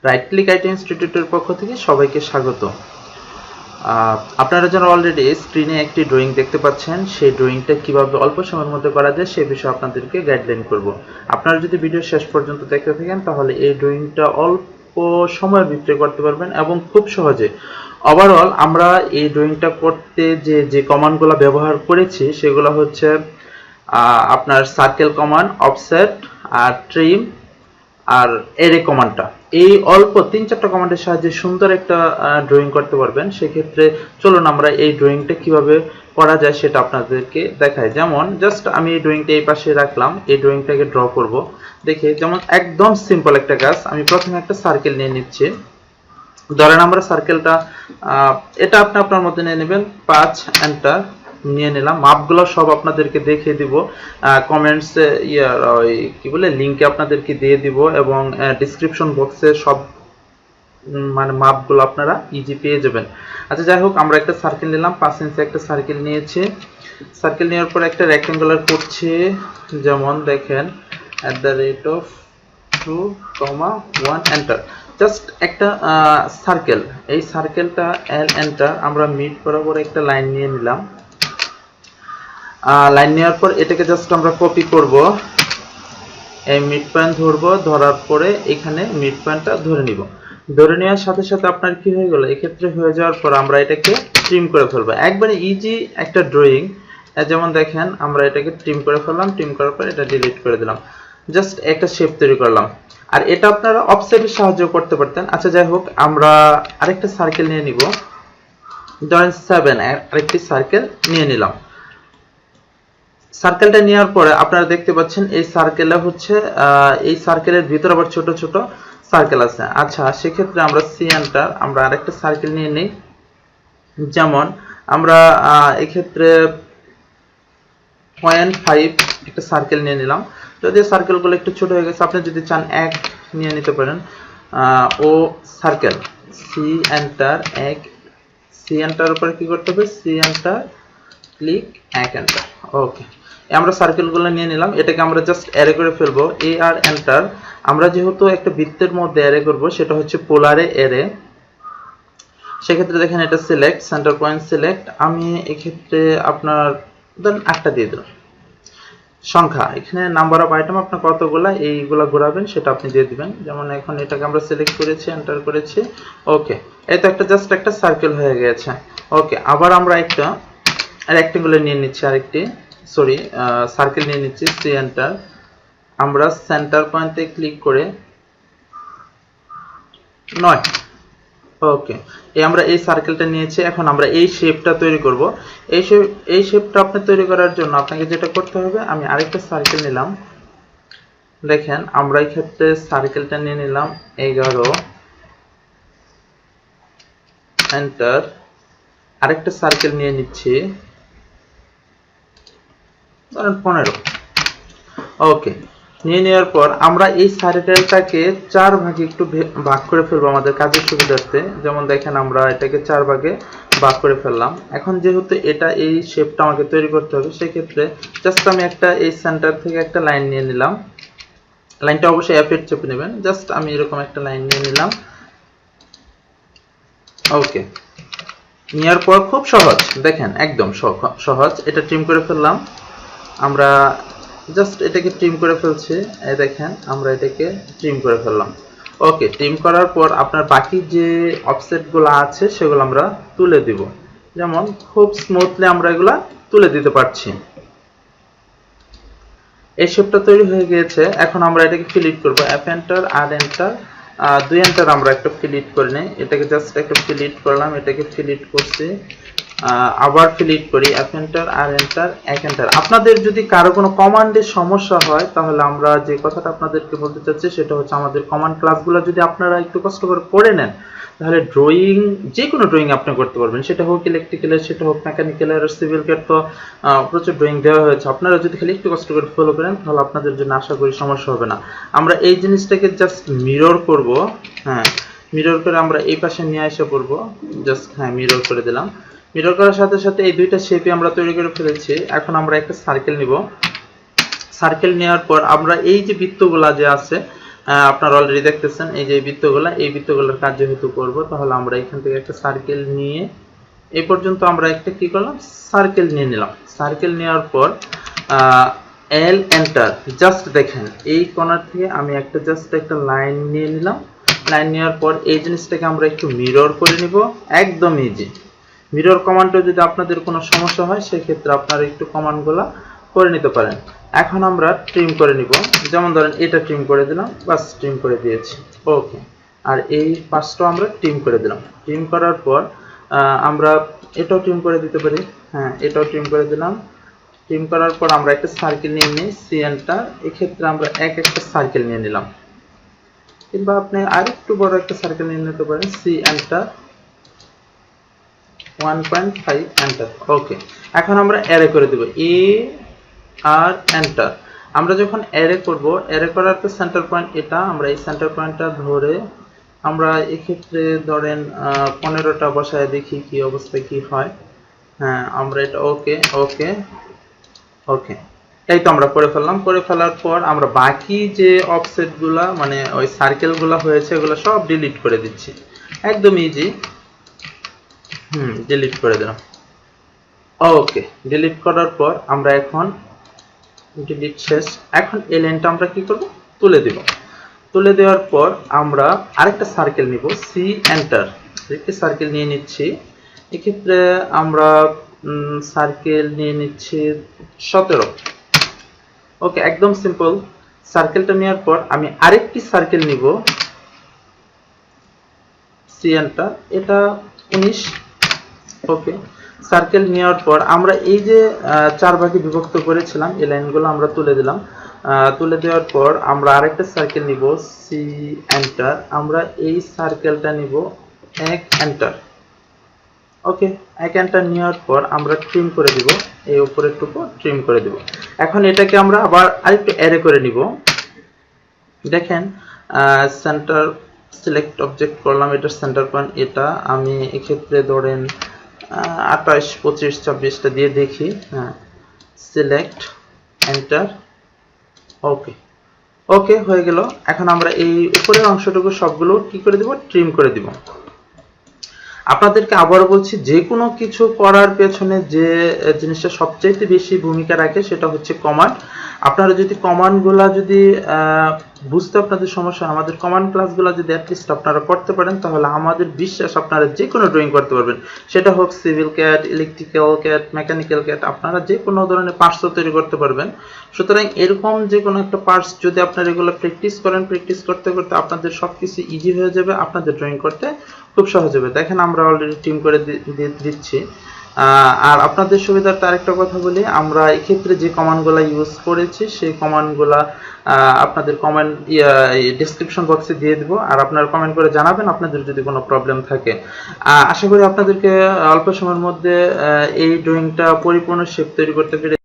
Right click IT ইনস্টিটিউটের পক্ষ থেকে সবাইকে স্বাগত। আপনারা যারা অলরেডি স্ক্রিনে একটি ড্রয়িং দেখতে পাচ্ছেন, সেই ড্রয়িংটা কিভাবে অল্প সময়ের মধ্যে করা যায় সেই বিষয়ে আপনাদেরকে গাইডলাইন করব। আপনারা যদি ভিডিও শেষ পর্যন্ত দেখতে থাকেন তাহলে এই ড্রয়িংটা অল্প সময়ের ভিতরে করতে পারবেন এবং খুব সহজে। ওভারঅল আমরা এই ড্রয়িংটা করতে যে কমান্ডগুলো ব্যবহার করেছি সেগুলো হচ্ছে আপনার সার্কেল কমান্ড, অফসেট আর ট্রিম আর এরে কমান্ডটা। এই অল্প 3-4টা কমান্ডের সাহায্যে সুন্দর একটা ড্রয়িং করতে পারবেন। সেক্ষেত্রে চলুন আমরা এই ড্রয়িংটা কিভাবে করা যায় সেটা আপনাদেরকে দেখাই। যেমন জাস্ট আমি এই ড্রয়িংটা এই পাশে রাখলাম, এই ড্রয়িংটাকে ড্র করব। দেখে যেমন একদম সিম্পল একটা কাজ। আমি প্রথমে একটা সার্কেল নিয়ে নিচ্ছি। ধরেন আমরা সার্কেলটা এটা আপনি আপনার মধ্যে নিয়ে নেবেন। 5 এন্টার নিয়ে নিলাম। মাপগুলো সব আপনাদেরকে দেখিয়ে দিব, কমেন্টসে কি বলে লিংকে আপনাদেরকে দিয়ে দিব এবং ডেসক্রিপশন বক্সে সব মানে মাপগুলো আপনারা ইজি পেয়ে যাবেন। আচ্ছা, যাই হোক, আমরা একটা সার্কেল নিলাম, 5 ইঞ্চি একটা সার্কেল নিয়েছি। সার্কেল নেওয়ার পর একটা রেক্টেঙ্গুলার করছি। যেমন দেখেন @2, 1 এন্টার। জাস্ট একটা সার্কেল, এই সার্কেলটা এল এন্টার। আমরা মিড বরাবর একটা লাইন নিয়ে নিলাম। লাইন নেওয়ার পর এটাকে জাস্ট আমরা কপি করব। এই মিড পয়েন্ট ধরবো, ধরার পরে এখানে মিড পয়েন্টটা ধরে নিব। ধরে নেওয়ার সাথে সাথে আপনার কি হয়ে গেল, এক্ষেত্রে হয়ে যাওয়ার পর আমরা এটাকে ট্রিম করে ফেলবো। একবারে ইজি একটা ড্রয়িং। যেমন দেখেন আমরা এটাকে ট্রিম করে ফেললাম, ট্রিম করার পর এটা ডিলিট করে দিলাম। জাস্ট একটা শেপ তৈরি করলাম। আর এটা আপনারা অফসেটের সাহায্য করতে পারতেন। আচ্ছা, যাই হোক, আমরা আরেকটা সার্কেল নিয়ে নিব। ধরেন 7 আরেকটি সার্কেল নিয়ে নিলাম। সার্কেলটা নেওয়ার পরে আপনারা দেখতে পাচ্ছেন এই সার্কেলে হচ্ছে এই সার্কেলের ভিতরে আবার ছোট ছোট সার্কেল আছে। আচ্ছা, সেক্ষেত্রে আমরা সি এন্টার, আমরা আরেকটা সার্কেল নিয়ে নিই। যেমন আমরা এক্ষেত্রে 0.5 একটা সার্কেল নিয়ে নিলাম। যদি সার্কেলগুলো একটু ছোট হয়ে গেছে, আপনি যদি চান এক নিয়ে নিতে পারেন। ও সার্কেল সি এন্টার, এক সি এন্টার উপরে কি করতে হবে, সি এন্টার ক্লিক এক এন্টার। ওকে, আমরা সার্কেলগুলো নিয়ে নিলাম। এটাকে আমরা জাস্ট অ্যারে করে ফেলবো। এ আর এন্টার। আমরা যেহেতু একটা বৃত্তের মধ্যে অ্যারে করব, সেটা হচ্ছে পোলারে অ্যারে। সেক্ষেত্রে দেখেন এটা সিলেক্ট, সেন্টার পয়েন্ট সিলেক্ট। আমি এক্ষেত্রে আপনার ধরেন 8টা দিয়ে দিলাম। সংখ্যা, এখানে নাম্বার অফ আইটেম আপনার কতগুলা এইগুলা ঘোরাবেন সেটা আপনি দিয়ে দিবেন। যেমন এখন এটাকে আমরা সিলেক্ট করেছি, এন্টার করেছি। ওকে, এই তো একটা জাস্ট একটা সার্কেল হয়ে গেছে। ওকে, আবার আমরা একটা রেক্টেঙ্গুলার নিয়ে নিচ্ছি, আরেকটি সার্কেল নিয়ে নিচ্ছি, সি এন্টার। আমরা সেন্টার পয়েন্টে ক্লিক করে 9। ওকে, আমরা এই সার্কেলটা নিয়েছি। এখন আমরা এই শেপটা তৈরি করব। এই শেপটা আপনি তৈরি করার জন্য আপনাকে যেটা করতে হবে, আমি আরেকটা সার্কেল নিলাম। দেখেন আমরা এই ক্ষেত্রে সার্কেলটা নিয়ে নিলাম 11 এন্টার। আরেকটা সার্কেল নিয়ে নিচ্ছি, ধরেন 15। ওকে, নিয়ে নেওয়ার পর আমরা এই সার্কেলটাকে 4 ভাগে একটু ভাগ করে ফেলবো আমাদের কাজের সুবিধার্থে। যেমন দেখেন আমরা এটাকে 4 ভাগে ভাগ করে ফেললাম। এখন যেহেতু এটা এই শেপটা আমাকে তৈরি করতে হবে, সেক্ষেত্রে জাস্ট আমি একটা এই সেন্টার থেকে একটা লাইন নিয়ে নিলাম। লাইনটা অবশ্যই F8 চেপে নেবেন। জাস্ট আমি এরকম একটা লাইন নিয়ে নিলাম। ওকে, নেওয়ার পর খুব সহজ, দেখেন একদম সহজ। এটা ট্রিম করে ফেললাম। আমরা জাস্ট এটাকে ট্রিম করে ফেলছি। এই দেখেন আমরা এটাকে ট্রিম করে ফেললাম। ওকে, ট্রিম করার পর আপনার বাকি যে অফসেটগুলো আছে সেগুলো আমরা তুলে দিব। যেমন খুব স্মুথলি আমরা এগুলা তুলে দিতে পারছি। এই শেপটা তৈরি হয়ে গিয়েছে। এখন আমরা এটাকে ফিলিট করব। এফ এন্টার আর এন্টার, 2 এন্টার আমরা একটা ফিলিট করে নেই। এটাকে জাস্ট একটা ফিলিট করলাম, এটাকে ফিলিট করছি, আবার ফিলিট করি। এফ এন্টার আর এন্টার, এক এন্টার। আপনাদের যদি কারো কোনো কমান্ডের সমস্যা হয়, তাহলে আমরা যে কথাটা আপনাদেরকে বলতে চাচ্ছি সেটা হচ্ছে আমাদের কমান্ড ক্লাসগুলো যদি আপনারা একটু কষ্ট করে পড়ে নেন, তাহলে ড্রয়িং, যে কোনো ড্রয়িং আপনি করতে পারবেন। সেটা হোক ইলেকট্রিক্যালের, সেটা হোক মেকানিক্যালের, সিভিলকের তো প্রচুর ড্রয়িং দেওয়া হয়েছে। আপনারা যদি খালি একটু কষ্ট করে ফলো করেন তাহলে আপনাদের জন্য আশা করি সমস্যা হবে না। আমরা এই জিনিসটাকে জাস্ট মিরর করব। হ্যাঁ, মিরর করে আমরা এই পাশে নিয়ে এসে পড়ব। জাস্ট হ্যাঁ, মিরর করে দিলাম। মিরর করার সাথে সাথে এই দুইটা শেপই আমরা তৈরি করে ফেলেছি। এখন আমরা একটা সার্কেল নিব। সার্কেল নেওয়ার পর আমরা এই যে বৃত্তগুলা যে আছে, আপনারা অলরেডি দেখতেছেন এই যে এই বৃত্তগুলোর কাজ যেহেতু করব, তাহলে আমরা এখান থেকে একটা সার্কেল নিয়ে এই পর্যন্ত আমরা একটা কি করলাম, সার্কেল নিয়ে নিলাম। সার্কেল নেওয়ার পর এল এন্টার, জাস্ট দেখেন এই কর্নার থেকে আমি জাস্ট একটা লাইন নিয়ে নিলাম। লাইন নেওয়ার পর এই জিনিসটাকে আমরা একটু মিরর করে নিব, একদম ইজি। মিরর কমান্ডে যদি আপনাদের কোনো সমস্যা হয় সেক্ষেত্রে আপনারা একটু কমান্ডগুলো করে নিতে পারেন। এখন আমরা ট্রিম করে নিব, যেমন ধরেন এটা ট্রিম করে দিলাম, বাস ট্রিম করে দিয়েছি, ওকে। আর এই পাঁচটাও আমরা ট্রিম করে দিলাম। ট্রিম করার পর আমরা এটাও ট্রিম করে দিতে পারি, হ্যাঁ এটাও ট্রিম করে দিলাম। ট্রিম করার পর আমরা একটা সার্কেল নিয়ে নিই, সি এন্টার। এক্ষেত্রে আমরা একটা সার্কেল নিয়ে নিলাম, কিংবা আপনি আরেকটু বড় একটা সার্কেল নিয়ে নিতে পারেন, সি এন্টার 1.5 এন্টার, ওকে। এখন আমরা অ্যারে করে দেব, এ আর এন্টার। আমরা যখন অ্যারে করব, অ্যারে করার তো সেন্টার পয়েন্ট এটা, আমরা এই সেন্টার পয়েন্টটা ধরে আমরা এক্ষেত্রে ধরেন 15টা বসায় দেখি কি অবস্থা কি হয়। হ্যাঁ আমরা এটা ওকে ওকে ওকে, এই তো আমরা করে ফেললাম। করে ফেলার পর আমরা বাকি যে অফসেটগুলা মানে ওই সার্কেলগুলো হয়েছে এগুলো সব ডিলিট করে দিচ্ছি, একদম ইজি। ডিলিট করে দিলাম, ওকে। ডিলিট করার পর আমরা এখন ডিলিট শেষ। এখন এই লাইনটা আমরা কি করব, তুলে দেব। তুলে দেওয়ার পর আমরা আরেকটা সার্কেল নিব, সি এন্টার। একটি সার্কেল নিয়ে নিচ্ছি, এক্ষেত্রে আমরা সার্কেল নিয়ে নিচ্ছি 17, ওকে, একদম সিম্পল। সার্কেলটা নেওয়ার পর আমি আরেকটি সার্কেল নিব, সি এন্টার, এটা 19, ওকে। সার্কেল নেওয়ার পর আমরা এই যে 4 ভাগে বিভক্ত করেছিলাম এই লাইনগুলো আমরা তুলে দিলাম। তুলে দেওয়ার পর আমরা আরেকটা সার্কেল নিব, সি এন্টার। আমরা এই সার্কেলটা নিব 1 এন্টার, ওকে। 1 এন্টার নেওয়ার পর আমরা ট্রিম করে দিব, এই উপরের টুকু ট্রিম করে দিব। এখন এটাকে আমরা আবার আরেকটু অ্যারে করে নিব। দেখেন সেন্টার সিলেক্ট অবজেক্ট করলাম, এটা সেন্টার পয়েন্ট, এটা আমি এক্ষেত্রে ধরেন 28, 25, 26টা দিয়ে দেখি, হ্যাঁ সিলেক্ট এন্টার, ওকে ওকে হয়ে গেল। এখন আমরা এই উপরের অংশটুকু সবগুলো কি করে দিব, ট্রিম করে দিব। আপনাদেরকে আবারও বলছি, যে কোনো কিছু করার পেছনে যে জিনিসটা সবচাইতে বেশি ভূমিকা রাখে সেটা হচ্ছে কমান্ড। আপনারা যদি কমান্ডগুলা যদি বুঝতে আপনাদের সমস্যা, আমাদের কমান্ড ক্লাসগুলো যদি অ্যাটলিস্ট আপনারা করতে পারেন, তাহলে আমাদের বিশ্বাস আপনারা যে কোনো ড্রয়িং করতে পারবেন। সেটা হোক civil cat, electrical cat, mechanical cat, আপনারা যে কোনো ধরনের পার্টসও তৈরি করতে পারবেন। সুতরাং এরকম যে কোনো একটা পার্টস যদি আপনারা এগুলো প্র্যাকটিস করেন, প্র্যাকটিস করতে করতে আপনাদের সব কিছু ইজি হয়ে যাবে, আপনাদের ড্রয়িং করতে খুব সহজ হবে। দেখেন আমরা অলরেডি টিম করে দিচ্ছি। আর আপনাদের সুবিধার্থে আরেকটা কথা বলি, আমরা এক্ষেত্রে যে কমান্ডগুলো ইউজ করেছি সেই কমান্ডগুলো আপনাদের কমেন্ট ডেসক্রিপশন বক্সে দিয়ে দিব, আর আপনারা কমেন্ট করে জানাবেন আপনাদের যদি কোনো প্রবলেম থাকে। আশা করি আপনাদেরকে অল্প সময়ের মধ্যে এই ড্রয়িংটা পরিপূর্ণ শেপ তৈরি করতে পেরে